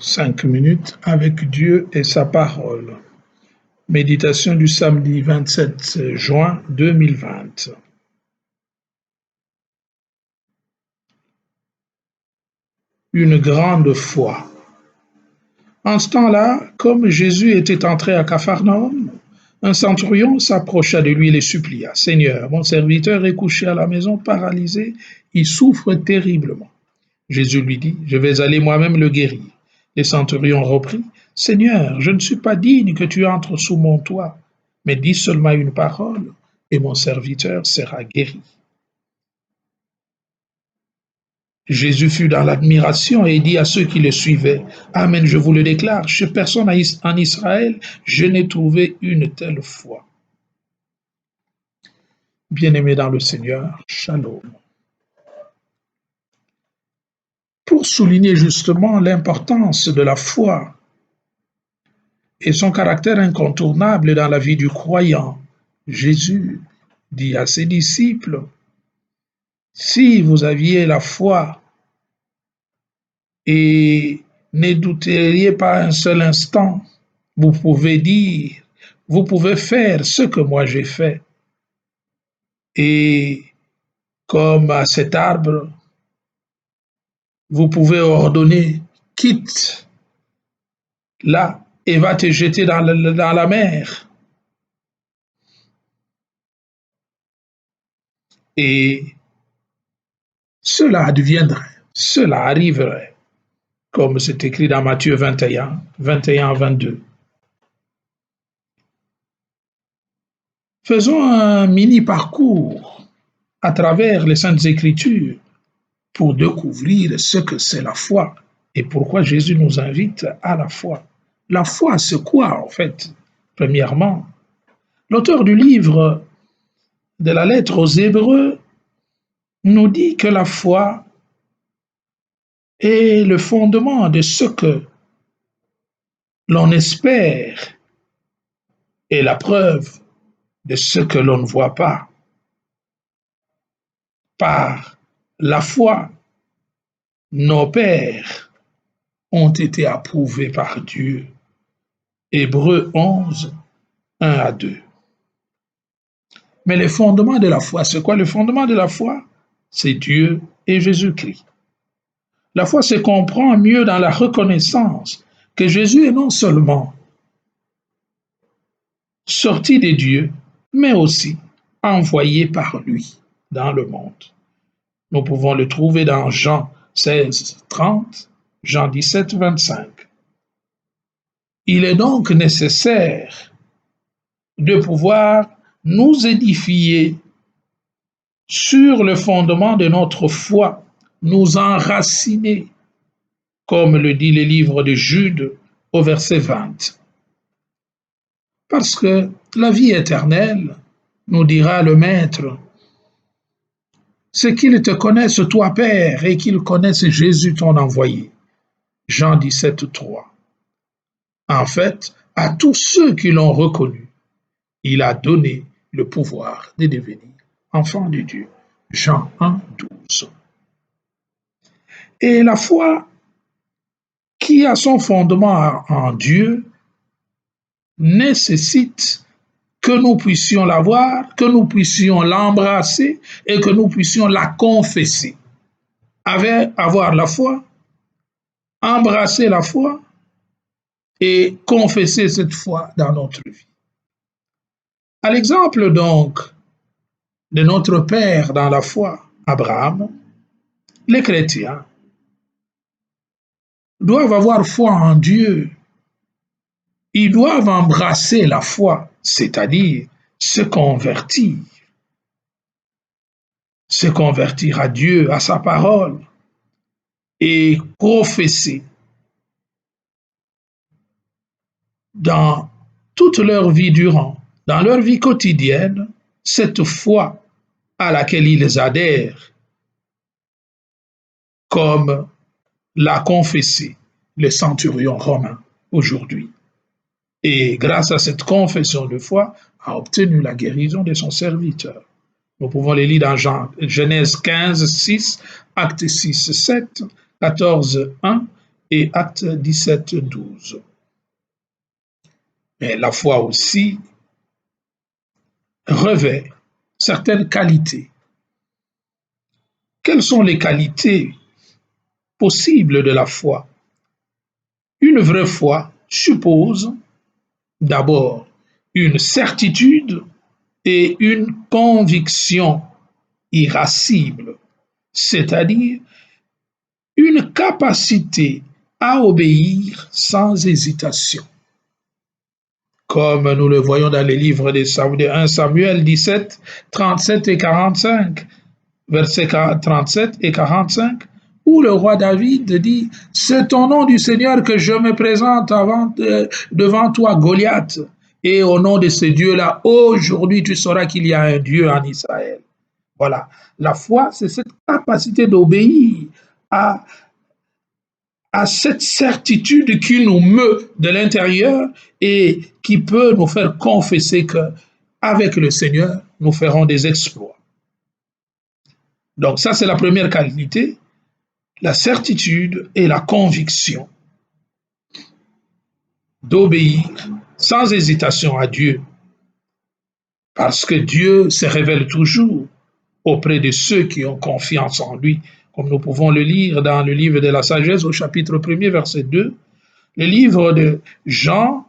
5 minutes avec Dieu et sa parole. Méditation du samedi 27 juin 2020. Une grande foi. En ce temps-là, comme Jésus était entré à Capharnaüm, un centurion s'approcha de lui et le supplia. « Seigneur, mon serviteur est couché à la maison, paralysé, il souffre terriblement. » Jésus lui dit, « Je vais aller moi-même le guérir. » Le centurion reprit, « Seigneur, je ne suis pas digne que tu entres sous mon toit, mais dis seulement une parole, et mon serviteur sera guéri. » Jésus fut dans l'admiration et dit à ceux qui le suivaient, « Amen, je vous le déclare, chez personne en Israël, je n'ai trouvé une telle foi. » Bien-aimés dans le Seigneur, Shalom. Pour souligner justement l'importance de la foi et son caractère incontournable dans la vie du croyant, Jésus dit à ses disciples, « Si vous aviez la foi et ne douteriez pas un seul instant, vous pouvez dire, vous pouvez faire ce que moi j'ai fait. » Et comme à cet arbre, vous pouvez ordonner, quitte là et va te jeter dans la mer. Et cela adviendrait, cela arriverait, comme c'est écrit dans Matthieu 21, 21-22. Faisons un mini-parcours à travers les Saintes Écritures pour découvrir ce que c'est la foi et pourquoi Jésus nous invite à la foi. La foi, c'est quoi en fait? Premièrement, l'auteur du livre de la lettre aux Hébreux nous dit que la foi est le fondement de ce que l'on espère et la preuve de ce que l'on ne voit pas. Par la foi, nos pères ont été approuvés par Dieu. Hébreux 11, 1-2. Mais le fondement de la foi, c'est quoi le fondement de la foi? C'est Dieu et Jésus-Christ. La foi se comprend mieux dans la reconnaissance que Jésus est non seulement sorti de Dieu, mais aussi envoyé par lui dans le monde. Nous pouvons le trouver dans Jean 16, 30, Jean 17, 25. Il est donc nécessaire de pouvoir nous édifier sur le fondement de notre foi, nous enraciner, comme le dit le livre de Jude au verset 20. Parce que la vie éternelle, nous dira le Maître, c'est qu'ils te connaissent toi, Père, et qu'ils connaissent Jésus, ton envoyé. Jean 17, 3. En fait, à tous ceux qui l'ont reconnu, il a donné le pouvoir de devenir enfants de Dieu. Jean 1, 12. Et la foi qui a son fondement en Dieu nécessite que nous puissions la voir, que nous puissions l'embrasser et que nous puissions la confesser. Avoir la foi, embrasser la foi et confesser cette foi dans notre vie. À l'exemple donc de notre Père dans la foi, Abraham, les chrétiens doivent avoir foi en Dieu. Ils doivent embrasser la foi, c'est-à-dire se convertir à Dieu, à sa parole, et professer dans toute leur vie durant, dans leur vie quotidienne, cette foi à laquelle ils adhèrent, comme l'a confessé le centurion romain aujourd'hui. Et grâce à cette confession de foi, a obtenu la guérison de son serviteur. Nous pouvons les lire dans Genèse 15, 6, Actes 6, 7, 14, 1 et Actes 17, 12. Mais la foi aussi revêt certaines qualités. Quelles sont les qualités possibles de la foi? Une vraie foi suppose d'abord une certitude et une conviction irascible, c'est-à-dire une capacité à obéir sans hésitation. Comme nous le voyons dans les livres de 1 Samuel 17, 37 et 45, versets 37 et 45, où le roi David dit « C'est au nom du Seigneur que je me présente devant toi, Goliath, et au nom de ce Dieu-là, aujourd'hui tu sauras qu'il y a un Dieu en Israël. » Voilà, la foi, c'est cette capacité d'obéir à cette certitude qui nous meut de l'intérieur et qui peut nous faire confesser que avec le Seigneur, nous ferons des exploits. Donc ça, c'est la première qualité, la certitude et la conviction d'obéir sans hésitation à Dieu, parce que Dieu se révèle toujours auprès de ceux qui ont confiance en lui, comme nous pouvons le lire dans le livre de la sagesse au chapitre 1er, verset 2, le livre de Jean,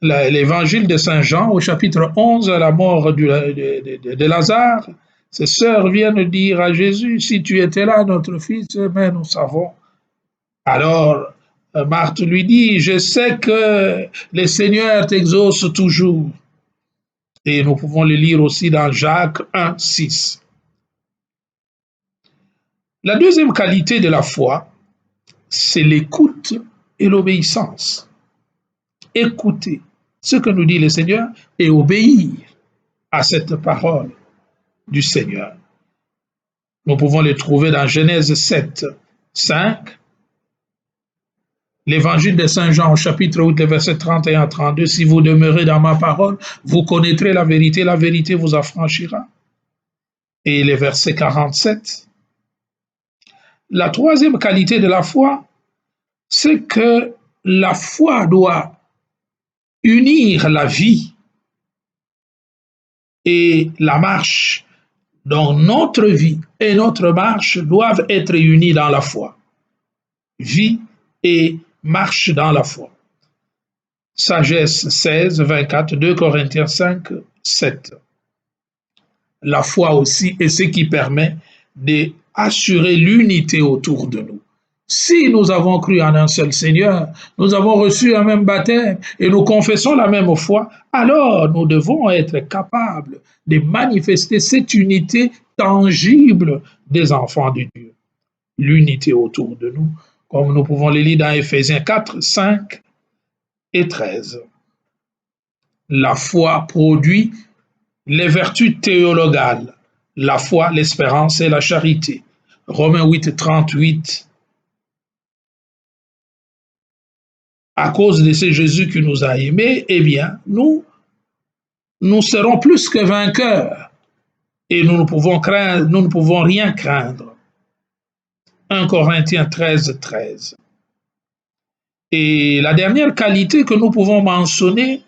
l'évangile de Saint Jean au chapitre 11, à la mort de Lazare, ses sœurs viennent dire à Jésus, si tu étais là, notre fils, mais nous savons. Alors, Marthe lui dit, je sais que le Seigneur t'exauce toujours. Et nous pouvons le lire aussi dans Jacques 1, 6. La deuxième qualité de la foi, c'est l'écoute et l'obéissance. Écouter ce que nous dit le Seigneur et obéir à cette parole du Seigneur. Nous pouvons les trouver dans Genèse 7, 5, l'évangile de Saint Jean au chapitre 8, les versets 31 à 32, si vous demeurez dans ma parole, vous connaîtrez la vérité vous affranchira. Et les versets 47. La troisième qualité de la foi, c'est que la foi doit unir la vie et la marche. Donc notre vie et notre marche doivent être unies dans la foi. Vie et marche dans la foi. Sagesse 16, 24, 2 Corinthiens 5, 7. La foi aussi est ce qui permet d'assurer l'unité autour de nous. Si nous avons cru en un seul Seigneur, nous avons reçu un même baptême et nous confessons la même foi, alors nous devons être capables de manifester cette unité tangible des enfants de Dieu. L'unité autour de nous, comme nous pouvons le lire dans Éphésiens 4, 5 et 13. La foi produit les vertus théologales, la foi, l'espérance et la charité. Romains 8, 38. À cause de ce Jésus qui nous a aimés, eh bien, nous serons plus que vainqueurs et nous ne pouvons rien craindre. 1 Corinthiens 13, 13. Et la dernière qualité que nous pouvons mentionner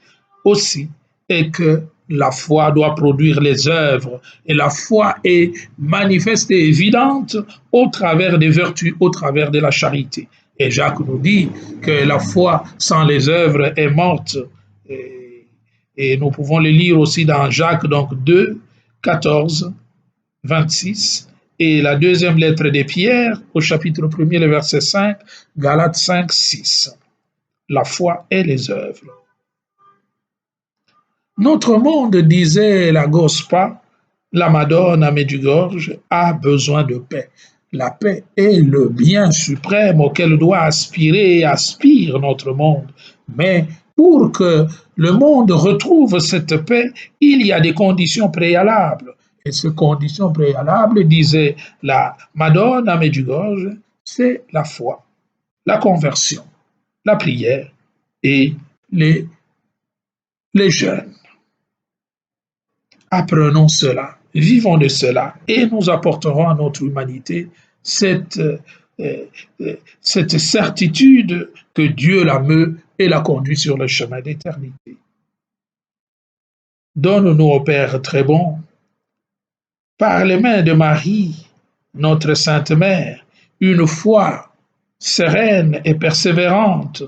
aussi est que la foi doit produire les œuvres et la foi est manifeste et évidente au travers des vertus, au travers de la charité. Et Jacques nous dit que la foi sans les œuvres est morte. Et nous pouvons le lire aussi dans Jacques donc 2, 14, 26. Et la deuxième lettre de Pierre, au chapitre 1er, le verset 5, Galates 5, 6. La foi et les œuvres. Notre monde, disait la Gospa, la Madonna Medjugorje, a besoin de paix. La paix est le bien suprême auquel doit aspirer et aspire notre monde. Mais pour que le monde retrouve cette paix, il y a des conditions préalables. Et ces conditions préalables, disait la Madonna Medjugorje, c'est la foi, la conversion, la prière et les jeûnes. Apprenons cela, vivons de cela et nous apporterons à notre humanité cette cette certitude que Dieu la meut et la conduit sur le chemin d'éternité. Donne-nous, ô Père très bon, par les mains de Marie, notre Sainte Mère, une foi sereine et persévérante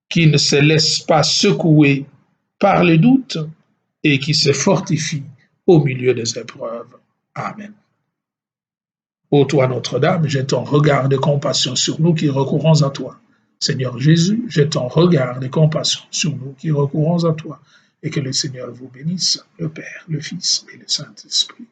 qui ne se laisse pas secouer par les doutes et qui se fortifie au milieu des épreuves. Amen. Ô toi Notre-Dame, jette ton regard de compassion sur nous qui recourons à toi. Seigneur Jésus, jette ton regard de compassion sur nous qui recourons à toi, et que le Seigneur vous bénisse, le Père, le Fils et le Saint-Esprit.